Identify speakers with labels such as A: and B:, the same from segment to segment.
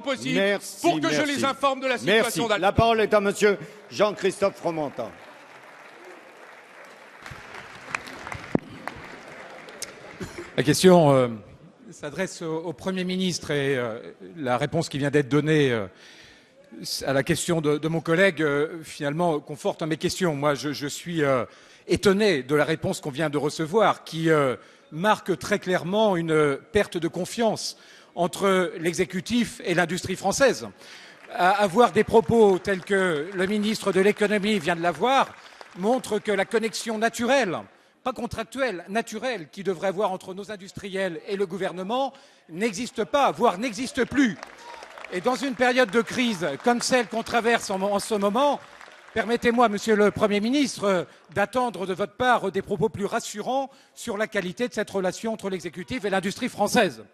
A: possible
B: Merci,
A: pour que
B: merci.
A: je les informe de la situation
B: Merci. La parole est à monsieur Jean-Christophe Fromentin.
C: La question s'adresse au Premier ministre et la réponse qui vient d'être donnée à la question de mon collègue finalement conforte mes questions. Moi, je suis étonné de la réponse qu'on vient de recevoir qui marque très clairement une perte de confiance entre l'exécutif et l'industrie française. Avoir des propos tels que le ministre de l'économie vient de l'avoir montre que la connexion naturelle, pas contractuelle, naturelle, qui devrait avoir entre nos industriels et le gouvernement n'existe pas, voire n'existe plus. Et dans une période de crise comme celle qu'on traverse en ce moment, permettez-moi, Monsieur le Premier ministre, d'attendre de votre part des propos plus rassurants sur la qualité de cette relation entre l'exécutif et l'industrie française.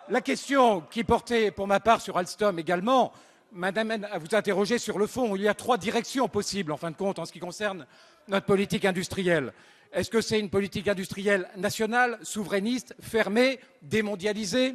C: La question qui portait pour ma part sur Alstom également, Madame, à vous interroger sur le fond. Il y a 3 directions possibles, en fin de compte, en ce qui concerne notre politique industrielle. Est-ce que c'est une politique industrielle nationale, souverainiste, fermée, démondialisée ?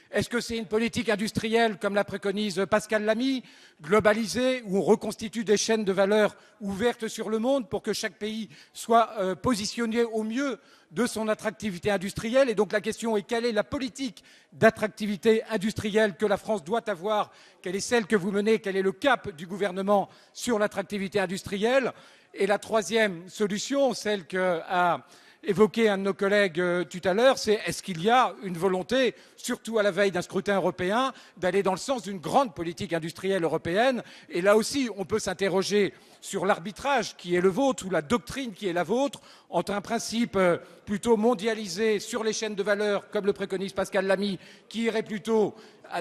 C: Est-ce que c'est une politique industrielle, comme la préconise Pascal Lamy, globalisée, où on reconstitue des chaînes de valeur ouvertes sur le monde pour que chaque pays soit positionné au mieux de son attractivité industrielle? Et donc la question est, quelle est la politique d'attractivité industrielle que la France doit avoir? Quelle est celle que vous menez? Quel est le cap du gouvernement sur l'attractivité industrielle? Et la 3e solution, celle qu'a évoqué un de nos collègues tout à l'heure, c'est est-ce qu'il y a une volonté, surtout à la veille d'un scrutin européen, d'aller dans le sens d'une grande politique industrielle européenne? Et là aussi, on peut s'interroger sur l'arbitrage qui est le vôtre ou la doctrine qui est la vôtre entre un principe plutôt mondialisé sur les chaînes de valeur, comme le préconise Pascal Lamy, qui irait plutôt,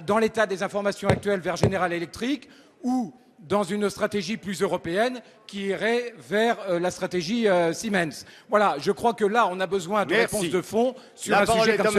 C: dans l'état des informations actuelles, vers General Electric, ou dans une stratégie plus européenne qui irait vers la stratégie Siemens. Voilà, je crois que là, on a besoin de réponses de fond sur un sujet comme celui-ci.